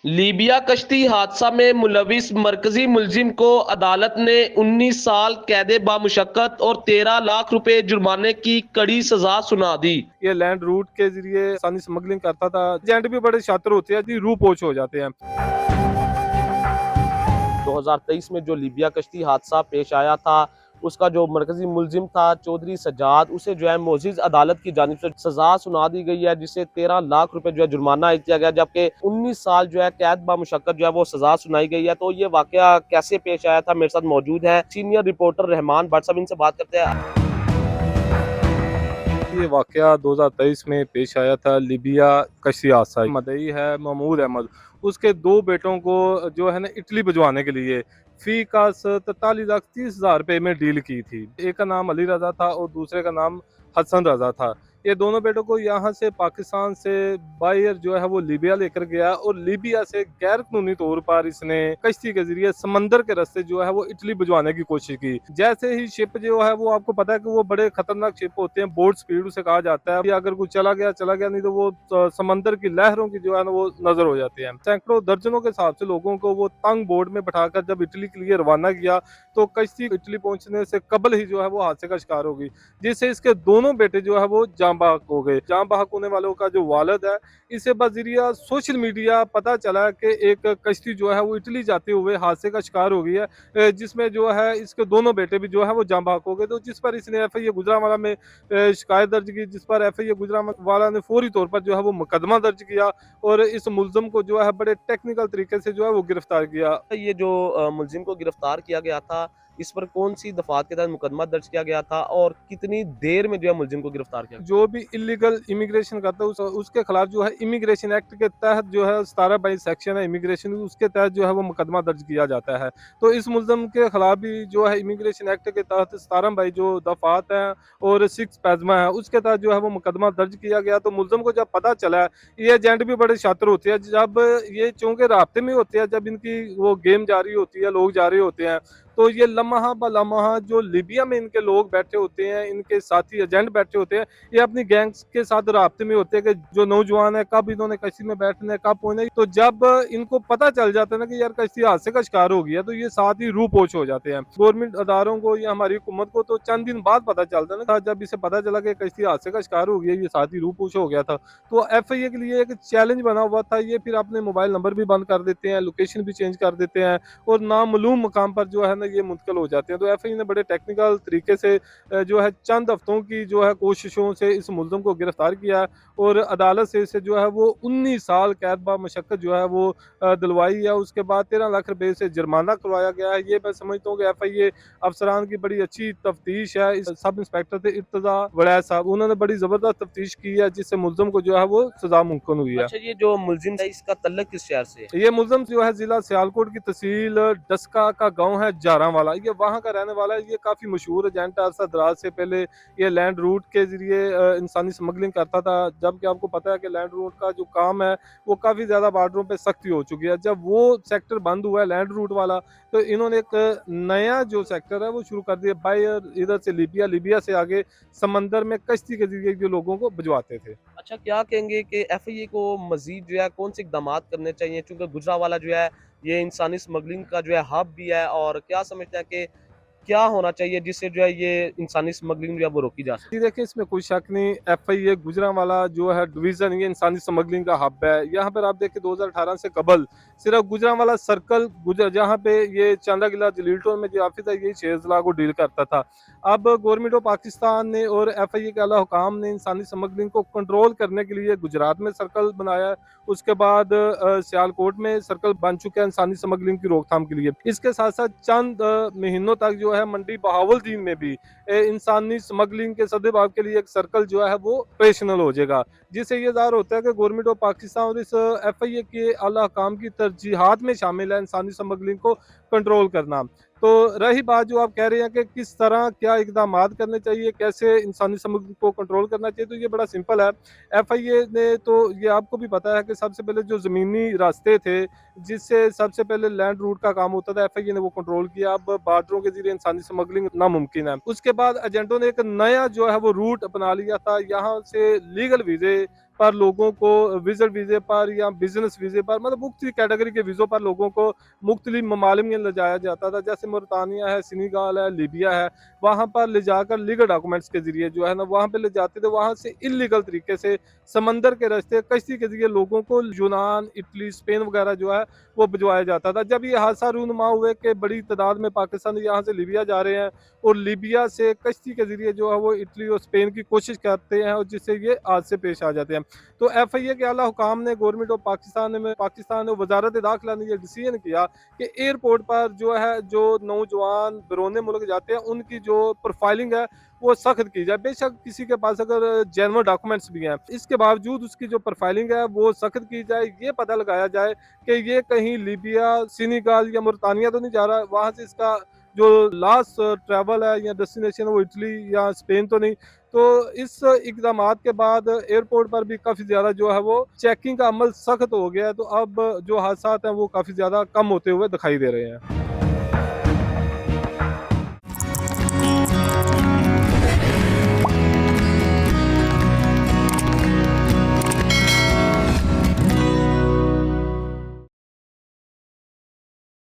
Libya कश्ती हादसा में मुलविस मरकजी मुलजिम को अदालत ने 19 साल कैद बामुशक्कत और 13 लाख रुपए जुर्माने की कड़ी सजा सुना दी। ये लैंड रूट के जरिए आसानी स्मगलिंग करता था। एजेंट भी बड़े शातिर होते हैं जी, रूह पोछ हो जाते हैं। 2023 में जो लीबिया कश्ती हादसा पेश आया था, उसका जो मरकजी मुलजिम था चौधरी सज्जाद, उसे जो है मोअज़्ज़िज़ अदालत की जानिब से सजा सुना दी गई है, जिसे 13 लाख रुपए जो है जुर्माना अयद किया गया, जबकि 19 साल जो है कैद बामुशक्कत जो है वो सजा सुनाई गई है। तो ये वाकया कैसे पेश आया था, मेरे साथ मौजूद है सीनियर रिपोर्टर रहमान भट्ट साहब, इनसे बात करते हैं। ये वाकया 2023 में पेश आया था। लीबिया कश्ती हादसा मदई है महमूद अहमद, उसके दो बेटों को जो है ना इटली भिजवाने के लिए फी का 43,30,000 रुपए में डील की थी। एक का नाम अली रजा था और दूसरे का नाम हसन रजा था। ये दोनों बेटों को यहाँ से पाकिस्तान से बायर जो है वो लीबिया लेकर गया और लीबिया से गैर कानूनी तौर पर इसने कश्ती के जरिए समंदर के रास्ते जो है वो इटली भिजवाने की कोशिश की। जैसे ही शिप जो है वो, आपको पता है कि वो बड़े खतरनाक शिप होते हैं, बोट स्पीड उसे कहा जाता है। अगर कोई चला गया, नहीं तो वो समंदर की लहरों की जो है ना वो नजर हो जाती है। सैकड़ों दर्जनों के हिसाब से लोगों को वो तंग बोट में बैठाकर जब इटली के लिए रवाना किया, तो कश्ती इटली पहुंचने से कबल ही जो है वो हादसे का शिकार हो गई, जिससे इसके दोनों बेटे जो है वो जाँ बाहक हो गए। जाँ बाहक होने वालों का जो वालिद है, इसे बजरिया सोशल मीडिया पता चला कि एक कश्ती जो है वो इटली जाते हुए हादसे का शिकार हो गई है, जिसमें जो है इसके दोनों बेटे भी जो है वो जाँ बाहक हो गए। तो जिस पर इसने एफआईए गुजरांवाला में शिकायत दर्ज की, जिस पर एफआईए गुजरांवाला ने फौरी तौर पर जो है वो मुकदमा दर्ज किया और इस मुल्जिम को जो है बड़े टेक्निकल तरीके से जो है वो गिरफ्तार किया। ये जो मुलजिम को गिरफ्तार किया गया था, इस पर कौन सी दफात के तहत मुकदमा दर्ज किया गया था और कितनी देर में जो है मुलजिम को गिरफ्तार किया गया? जो भी इलीगल इमिग्रेशन करता है उसके खिलाफ जो है इमिग्रेशन एक्ट के तहत जो है 17/22 सेक्शन है इमिग्रेशन, उसके तहत जो है वो मुकदमा दर्ज किया जाता है। तो इस मुल्जिम के खिलाफ भी जो है इमिग्रेशन एक्ट के तहत 17/22 जो दफात है और 6 पैजमा है, उसके तहत जो है वो मुकदमा दर्ज किया गया। तो मुल्जिम को जब पता चला, ये एजेंट भी बड़े शातिर होते हैं, जब ये चूंकि राब्ते में होते हैं, जब इनकी वो गेम जारी होती है, लोग जा रहे होते हैं, तो ये लम्हा ब लम्हा जो लीबिया में इनके लोग बैठे होते हैं, इनके साथी एजेंट बैठे होते हैं, ये अपनी गैंग्स के साथ राब्ते में होते हैं कि जो नौजवान है कब इन्होंने कश्ती में बैठना है, कब पहुंचना है। तो जब इनको पता चल जाता है ना कि यार कश्ती हादसे का शिकार हो गया, तो ये साथ ही रूह पोछ हो जाते हैं। गवर्नमेंट अदारों को या हमारी हुकूमत को तो चंद दिन बाद पता चलता है ना, जब इसे पता चला कि कश्ती हादसे का शिकार हो गया, ये साथ ही रूह पोछ हो गया था। तो एफआईए के लिए एक चैलेंज बना हुआ था। ये फिर अपने मोबाइल नंबर भी बंद कर देते हैं, लोकेशन भी चेंज कर देते हैं और नामालूम मुकाम पर जो है ना ये मुंतकिल हो जाते हैं। तो एफआईए ने बड़े टेक्निकल तरीके से जो है चंद हफ्तों की जो है कोशिशों से इस मुल्जिम को गिरफ्तार किया और अदालत से इसे जो है वो 19 साल कैद बामुशक्कत जो है वो दिलवाई है। उसके बाद 13 लाख रुपए से जुर्माना करवाया गया है। ये मैं समझता हूँ कि एफआईए अफसरान की बड़ी अच्छी तफ्तीश है। इस सब इंस्पेक्टर थे इर्तजा वड़ैच साहब, उन्होंने बड़ी जबरदस्त तफ्तीश की है, जिससे मुल्जिम को जो है वो सजा मुमकिन हुई है। अच्छा, ये जो मुलजिम है इसका तल्लक किस शहर से है? ये मुल्ज़िम जो है ज़िला सियालकोट की तहसील डस्का का गाँव है जारांवाला, ये वहाँ का रहने वाला है। ये काफ़ी मशहूर एजेंट है। अरसा दराज से पहले ये लैंड रूट के ज़रिए इंसानी स्मगलिंग करता था, जबकि आपको पता है कि लैंड रूट का जो काम है वो काफ़ी ज़्यादा बॉर्डरों पे सख्ती हो चुकी है। जब वो सेक्टर बंद हुआ है लैंड रूट वाला, तो इन्होंने एक नया जो सेक्टर है वो शुरू कर दिया बाय इधर से लीबिया, लीबिया से आगे समंदर में कश्ती के ज़रिए जो लोगों को भिजवाते थे। अच्छा, क्या कहेंगे कि एफआईए को मजीद जो है कौन से इकदामात करने चाहिए, चूंकि गुजरांवाला जो है ये इंसानी स्मगलिंग का जो है हब भी है, और क्या समझते हैं कि क्या होना चाहिए जिससे जो है ये इंसानी स्मगलिंग जो है वो रोकी जा सके? जी देखिए, इसमें कोई शक नहीं, एफआईए गुजरांवाला जो है डिवीजन, ये इंसानी स्मगलिंग का हब है। यहाँ पर आप देखिए 2018 से कबल सिर्फ गुजरांवाला सर्कल गुजर, जहाँ पे ये चांदा किला जलील टोल में जो ऑफिस है, ये 6 अजला को डील करता था। अब गवर्नमेंट ऑफ पाकिस्तान ने और एफआईए के आला हुकाम ने इंसानी स्मगलिंग को कंट्रोल करने के लिए गुजरात में सर्कल बनाया है। उसके बाद सियालकोट में सर्कल बन चुका है इंसानी स्मगलिंग की रोकथाम के लिए। इसके साथ साथ चंद महीनों तक जो है मंडी बहावलदीन में भी इंसानी स्मगलिंग के सदेभाव के लिए एक सर्कल जो है वो ऑपरेशनल हो जाएगा, जिससे ये ज़ाहिर होता है कि गवर्नमेंट ऑफ पाकिस्तान और इस एफआईए के आला हुकाम की तरजीहात में शामिल है इंसानी स्मगलिंग को कंट्रोल करना। तो रही बात जो आप कह रहे हैं कि किस तरह क्या इकदाम करने चाहिए, कैसे इंसानी स्मगलिंग को कंट्रोल करना चाहिए, तो ये बड़ा सिंपल है। एफआईए ने तो ये आपको भी पता है कि सबसे पहले जो ज़मीनी रास्ते थे, जिससे सबसे पहले लैंड रूट का काम होता था, एफआईए ने वो कंट्रोल किया। अब बॉर्डरों के जरिए इंसानी स्मगलिंग नामुमकिन है। उसके बाद एजेंटों ने एक नया जो है वो रूट अपना लिया था, यहाँ से लीगल वीज़े पर लोगों को विजिट वीज़े पर या बिज़नेस वीज़े पर, मतलब मुख्तलिफ कैटेगरी के वीज़ों पर लोगों को मुख्तलिफ ममालिक में ले जाया जाता था। जैसे मोरितानिया है, सेनेगल है, लीबिया है, वहाँ पर ले जाकर लीगल डॉक्यूमेंट्स के ज़रिए जो है ना वहाँ पे ले जाते थे। वहाँ से इल्लीगल तरीके से समंदर के रास्ते कश्ती के ज़रिए लोगों को यूनान, इटली, स्पेन वगैरह जो है वो भिजवाया जाता था। जब ये हादसा रूनुमा हुए कि बड़ी तादाद में पाकिस्तानी यहाँ से लीबिया जा रहे हैं और लीबिया से कश्ती के ज़रिए जो है वो इटली और स्पेन की कोशिश करते हैं और जिससे ये हादसे पेश आ जाते हैं। तो एफआईए के आला हुकाम ने गवर्नमेंट ऑफ पाकिस्तान ने वजारत दाखिला ने ये डिसीजन किया कि एयरपोर्ट पर जो है जो नौजवान बिरोने मुल्क जाते हैं उनकी जो प्रोफाइलिंग है वो सख्त की जाए। बेशक किसी के पास अगर जेन्युइन डॉक्यूमेंट्स भी हैं, इसके बावजूद उसकी जो प्रोफाइलिंग है वो सख्त की जाए। ये पता लगाया जाए कि ये कहीं लीबिया, सेनेगल या मुल्तानिया तो नहीं जा रहा, वहाँ से इसका जो लास्ट ट्रैवल है या डेस्टिनेशन है वो इटली या स्पेन तो नहीं। तो इस इक़दामात के बाद एयरपोर्ट पर भी काफ़ी ज़्यादा जो है वो चेकिंग का अमल सख्त हो गया है। तो अब जो हादसात हैं वो काफ़ी ज़्यादा कम होते हुए दिखाई दे रहे हैं।